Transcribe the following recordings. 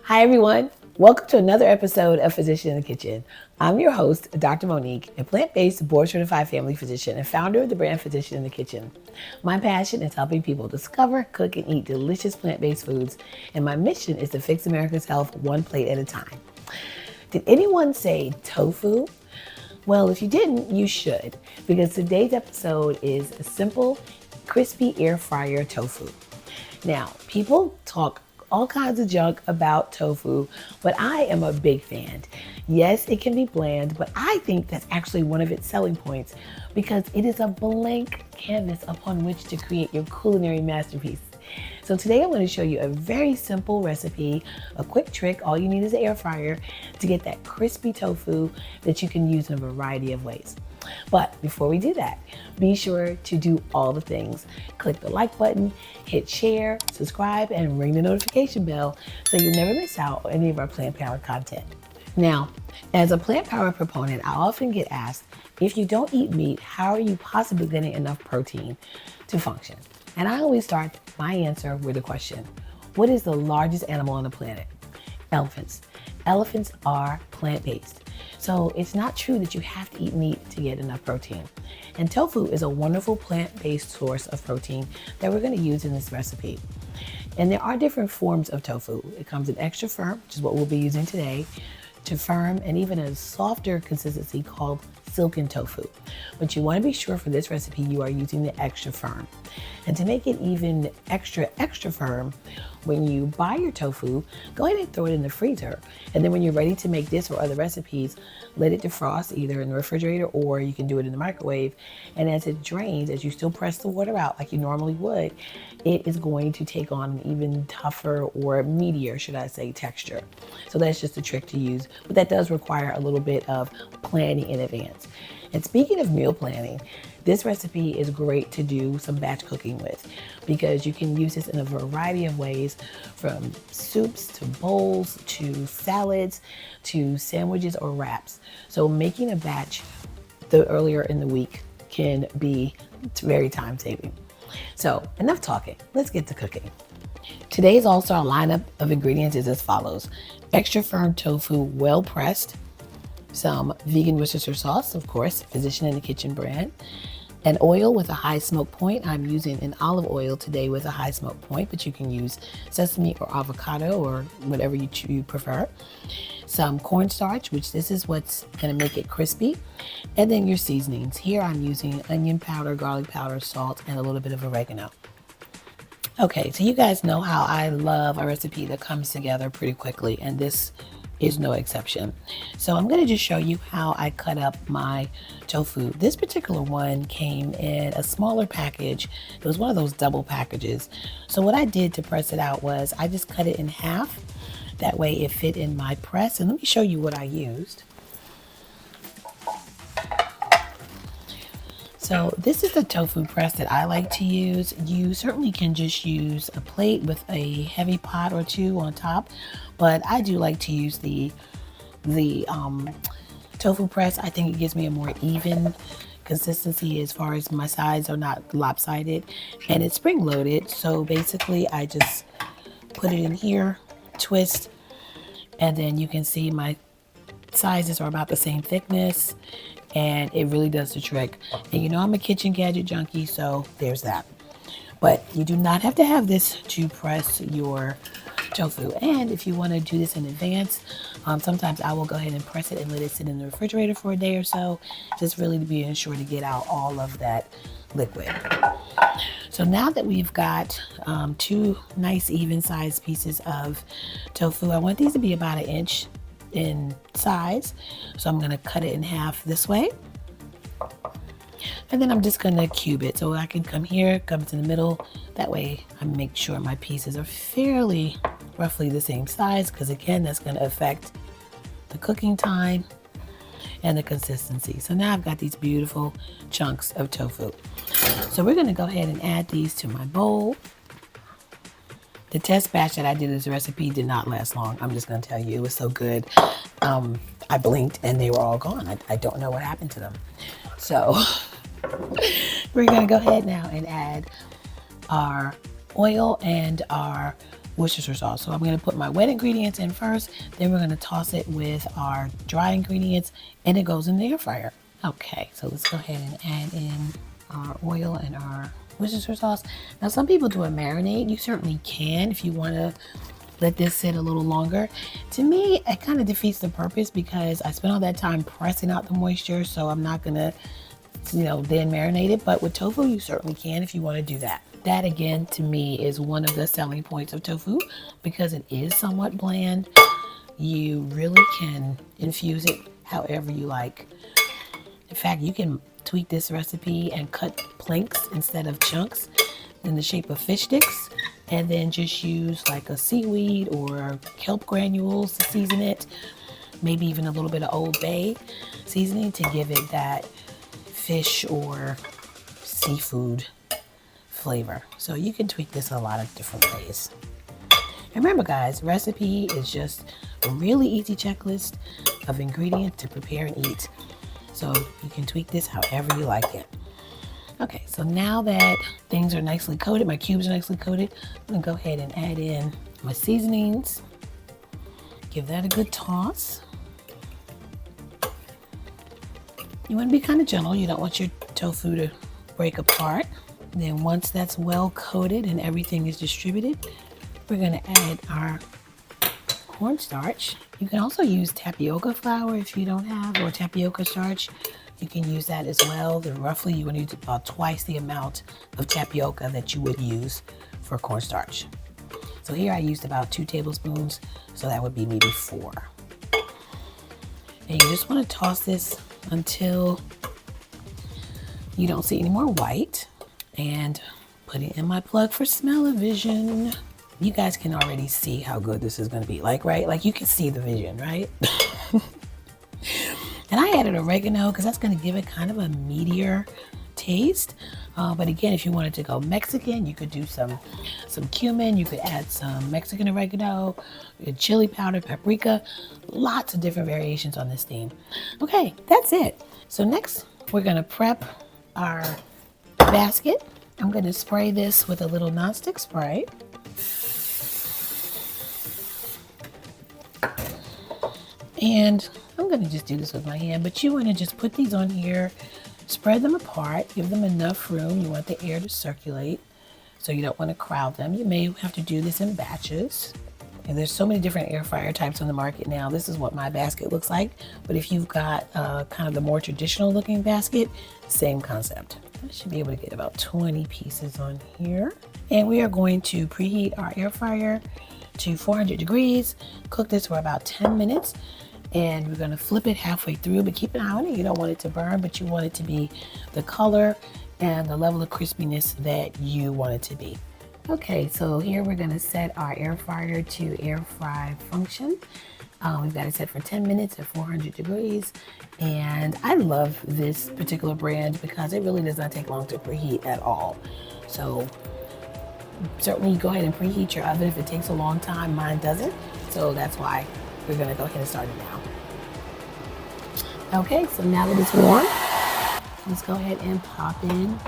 Hi, everyone. Welcome to another episode of Physician in the Kitchen. I'm your host, Dr. Monique, a plant-based board-certified family physician and founder of the brand Physician in the Kitchen. My passion is helping people discover, cook, and eat delicious plant-based foods, and my mission is to fix America's health one plate at a time. Did anyone say tofu? Well, if you didn't, you should, because today's episode is a simple, crispy air fryer tofu. Now, people talk all kinds of junk about tofu, but I am a big fan. Yes, it can be bland, but I think that's actually one of its selling points because it is a blank canvas upon which to create your culinary masterpiece. So today I'm going to show you a very simple recipe, a quick trick. All you need is an air fryer to get that crispy tofu that you can use in a variety of ways. But before we do that, be sure to do all the things. Click the like button, hit share, subscribe, and ring the notification bell so you never miss out on any of our plant power content. Now, as a plant power proponent, I often get asked, if you don't eat meat, how are you possibly getting enough protein to function? And I always start my answer with a question. What is the largest animal on the planet? Elephants. Elephants are plant-based. So it's not true that you have to eat meat to get enough protein. And tofu is a wonderful plant-based source of protein that we're going to use in this recipe. And there are different forms of tofu. It comes in extra firm, which is what we'll be using today, to firm, and even a softer consistency called silken tofu. But you want to be sure for this recipe you are using the extra firm. And to make it even extra firm, when you buy your tofu, go ahead and throw it in the freezer. And then when you're ready to make this or other recipes, let it defrost either in the refrigerator or you can do it in the microwave. And as it drains, as you still press the water out like you normally would, it is going to take on an even tougher or meatier, should I say, texture. So that's just a trick to use, but that does require a little bit of planning in advance. And speaking of meal planning, this recipe is great to do some batch cooking with because you can use this in a variety of ways, from soups to bowls to salads to sandwiches or wraps. So making a batch earlier in the week can be very time saving. So enough talking, let's get to cooking. Today's all-star lineup of ingredients is as follows: extra firm tofu, well pressed, some vegan Worcestershire sauce, of course, Physician in the Kitchen brand, an oil with a high smoke point. I'm using an olive oil today with a high smoke point, but you can use sesame or avocado or whatever you prefer. Some cornstarch, which this is what's gonna make it crispy, and then your seasonings. Here I'm using onion powder, garlic powder, salt, and a little bit of oregano. Okay, so you guys know how I love a recipe that comes together pretty quickly, and this is no exception. So I'm gonna just show you how I cut up my tofu. This particular one came in a smaller package. It was one of those double packages. So what I did to press it out was I just cut it in half. That way it fit in my press. And let me show you what I used. So this is the tofu press that I like to use. You certainly can just use a plate with a heavy pot or two on top, but I do like to use the tofu press. I think it gives me a more even consistency as far as my sides are not lopsided, and it's spring loaded. So basically I just put it in here, twist, and then you can see my sizes are about the same thickness, and it really does the trick. And you know I'm a kitchen gadget junkie, so there's that. But you do not have to have this to press your tofu. And if you want to do this in advance, sometimes I will go ahead and press it and let it sit in the refrigerator for a day or so, just really to be sure to get out all of that liquid. So now that we've got two nice even sized pieces of tofu, I want these to be about 1 inch in size. So I'm gonna cut it in half this way. And then I'm just gonna cube it. So I can come here, come to the middle. That way I make sure my pieces are fairly roughly the same size, because again, that's gonna affect the cooking time and the consistency. So now I've got these beautiful chunks of tofu. So we're gonna go ahead and add these to my bowl. The test batch that I did this recipe did not last long. I'm just gonna tell you, it was so good. I blinked and they were all gone. I don't know what happened to them. So we're gonna go ahead now and add our oil and our Worcestershire sauce. So I'm going to put my wet ingredients in first, then we're going to toss it with our dry ingredients, and it goes in the air fryer. Okay, so let's go ahead and add in our oil and our Worcestershire sauce. Now, some people do a marinade. You certainly can if you want to let this sit a little longer. To me, it kind of defeats the purpose because I spent all that time pressing out the moisture, so I'm not going to, then marinate it. But with tofu, you certainly can if you want to do that. That, again, to me is one of the selling points of tofu because it is somewhat bland. You really can infuse it however you like. In fact, you can tweak this recipe and cut planks instead of chunks in the shape of fish sticks, and then just use like a seaweed or kelp granules to season it. Maybe even a little bit of Old Bay seasoning to give it that fish or seafood flavor. So you can tweak this a lot of different ways. And remember, guys, recipe is just a really easy checklist of ingredients to prepare and eat. So you can tweak this however you like it. Okay, so now that things are nicely coated, my cubes are nicely coated, I'm gonna go ahead and add in my seasonings. Give that a good toss. You wanna be kind of gentle. You don't want your tofu to break apart. Then once that's well coated and everything is distributed, we're gonna add our cornstarch. You can also use tapioca flour if you don't have, or tapioca starch. You can use that as well. Then roughly you want to use about twice the amount of tapioca that you would use for cornstarch. So here I used about 2 tablespoons, so that would be maybe 4. And you just want to toss this until you don't see any more white, and put it in my plug for smell-o-vision. You guys can already see how good this is going to be, right? Like you can see the vision, right? And I added oregano because that's going to give it kind of a meatier taste. But again, if you wanted to go Mexican, you could do some cumin. You could add some Mexican oregano, chili powder, paprika. Lots of different variations on this theme. Okay, that's it. So next, we're going to prep our basket. I'm going to spray this with a little nonstick spray. And I'm going to just do this with my hand, but you want to just put these on here, spread them apart, give them enough room. You want the air to circulate, so you don't want to crowd them. You may have to do this in batches. And there's so many different air fryer types on the market now. This is what my basket looks like. But if you've got kind of the more traditional looking basket, same concept. I should be able to get about 20 pieces on here. And we are going to preheat our air fryer to 400 degrees. Cook this for about 10 minutes. And we're gonna flip it halfway through, but keep an eye on it. You don't want it to burn, but you want it to be the color and the level of crispiness that you want it to be. Okay, so here we're gonna set our air fryer to air fry function. We've got it set for 10 minutes at 400 degrees. And I love this particular brand because it really does not take long to preheat at all. So certainly go ahead and preheat your oven if it takes a long time. Mine doesn't, so that's why we're gonna go ahead and start it now. Okay, so now that it's warm, let's go ahead and pop in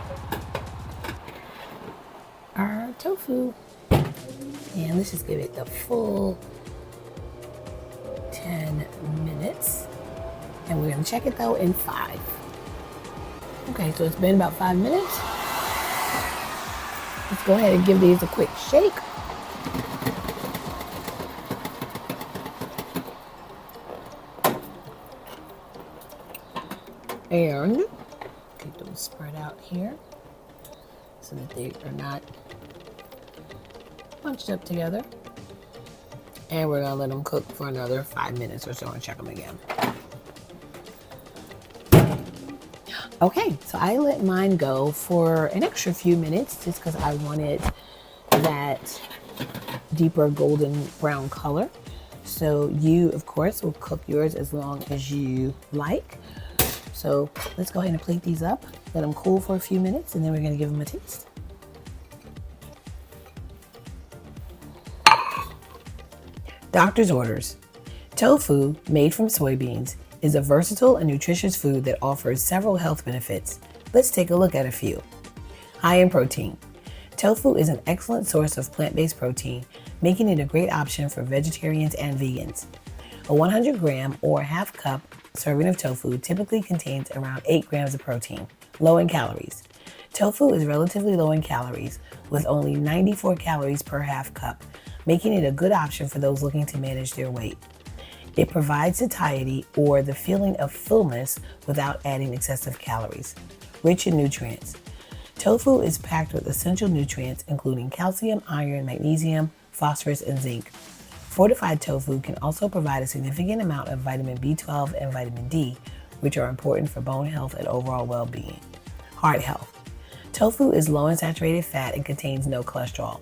our tofu. And let's just give it the full 10 minutes. And we're gonna check it though in 5. Okay, so it's been about 5 minutes. Let's go ahead and give these a quick shake. And keep them spread out here so that they are not bunched up together. And we're gonna let them cook for another 5 minutes or so and check them again. Okay, so I let mine go for an extra few minutes just because I wanted that deeper golden brown color. So you, of course, will cook yours as long as you like. So let's go ahead and plate these up, let them cool for a few minutes, and then we're gonna give them a taste. Doctor's orders. Tofu, made from soybeans, is a versatile and nutritious food that offers several health benefits. Let's take a look at a few. High in protein. Tofu is an excellent source of plant-based protein, making it a great option for vegetarians and vegans. A 100 gram or half cup serving of tofu typically contains around 8 grams of protein. Low in calories. Tofu is relatively low in calories, with only 94 calories per half cup, making it a good option for those looking to manage their weight. It provides satiety or the feeling of fullness without adding excessive calories. Rich in nutrients. Tofu is packed with essential nutrients including calcium, iron, magnesium, phosphorus, and zinc. Fortified tofu can also provide a significant amount of vitamin B12 and vitamin D, which are important for bone health and overall well-being. Heart health. Tofu is low in saturated fat and contains no cholesterol.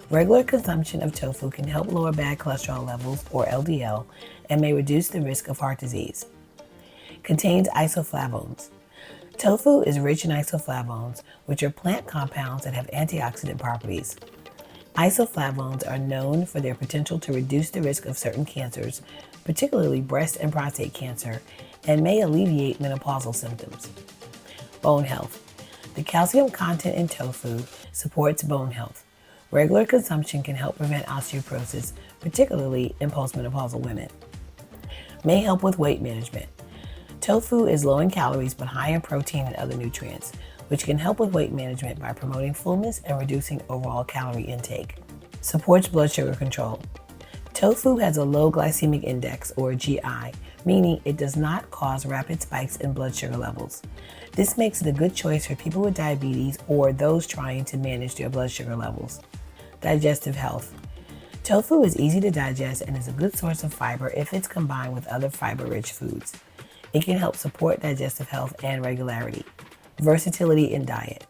Regular consumption of tofu can help lower bad cholesterol levels, or LDL, and may reduce the risk of heart disease. Contains isoflavones. Tofu is rich in isoflavones, which are plant compounds that have antioxidant properties. Isoflavones are known for their potential to reduce the risk of certain cancers, particularly breast and prostate cancer, and may alleviate menopausal symptoms. Bone health. The calcium content in tofu supports bone health. Regular consumption can help prevent osteoporosis, particularly in postmenopausal women. May help with weight management. Tofu is low in calories but high in protein and other nutrients, which can help with weight management by promoting fullness and reducing overall calorie intake. Supports blood sugar control. Tofu has a low glycemic index, or GI, meaning it does not cause rapid spikes in blood sugar levels. This makes it a good choice for people with diabetes or those trying to manage their blood sugar levels. Digestive health. Tofu is easy to digest and is a good source of fiber if it's combined with other fiber-rich foods. It can help support digestive health and regularity. Versatility in diet.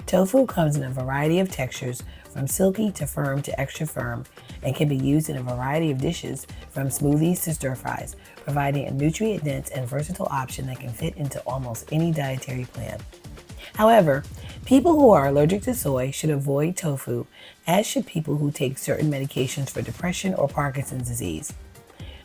Tofu comes in a variety of textures, from silky to firm to extra firm, and can be used in a variety of dishes, from smoothies to stir fries, providing a nutrient-dense and versatile option that can fit into almost any dietary plan. However, people who are allergic to soy should avoid tofu, as should people who take certain medications for depression or Parkinson's disease.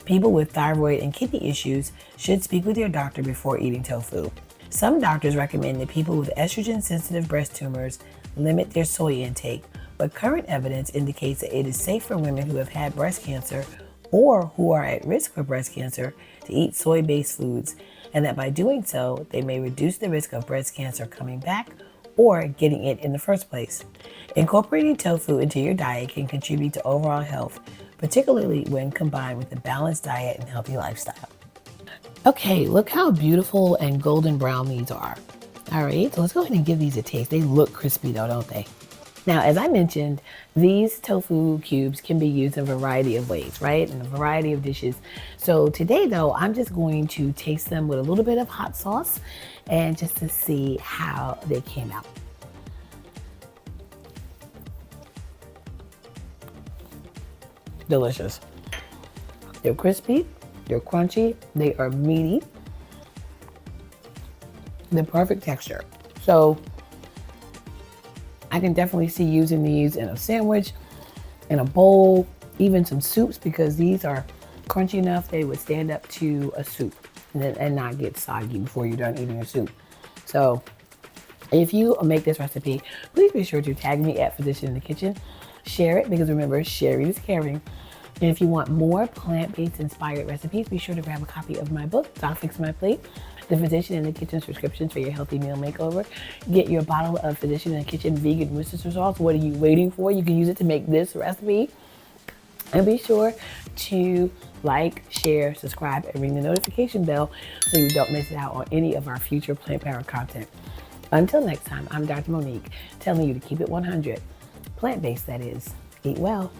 People with thyroid and kidney issues should speak with their doctor before eating tofu. Some doctors recommend that people with estrogen-sensitive breast tumors limit their soy intake, but current evidence indicates that it is safe for women who have had breast cancer or who are at risk for breast cancer to eat soy-based foods, and that by doing so, they may reduce the risk of breast cancer coming back or getting it in the first place. Incorporating tofu into your diet can contribute to overall health, particularly when combined with a balanced diet and healthy lifestyle. Okay, look how beautiful and golden brown these are. All right, so let's go ahead and give these a taste. They look crispy though, don't they? Now, as I mentioned, these tofu cubes can be used in a variety of ways, right? In a variety of dishes. So today though, I'm just going to taste them with a little bit of hot sauce and just to see how they came out. Delicious. They're crispy, they're crunchy, they are meaty. The perfect texture. So I can definitely see using these in a sandwich, in a bowl, even some soups, because these are crunchy enough they would stand up to a soup and not get soggy before you're done eating your soup. So if you make this recipe, please be sure to tag me at Physician in the Kitchen. Share it, because remember, sharing is caring. And if you want more plant-based inspired recipes, be sure to grab a copy of my book, Doc Fix My Plate, the Physician in the Kitchen prescriptions for your healthy meal makeover. Get your bottle of Physician in the Kitchen vegan Worcestershire sauce. What are you waiting for? You can use it to make this recipe. And be sure to like, share, subscribe, and ring the notification bell so you don't miss out on any of our future plant-powered content. Until next time, I'm Dr. Monique, telling you to keep it 100. Plant-based, that is. Eat well.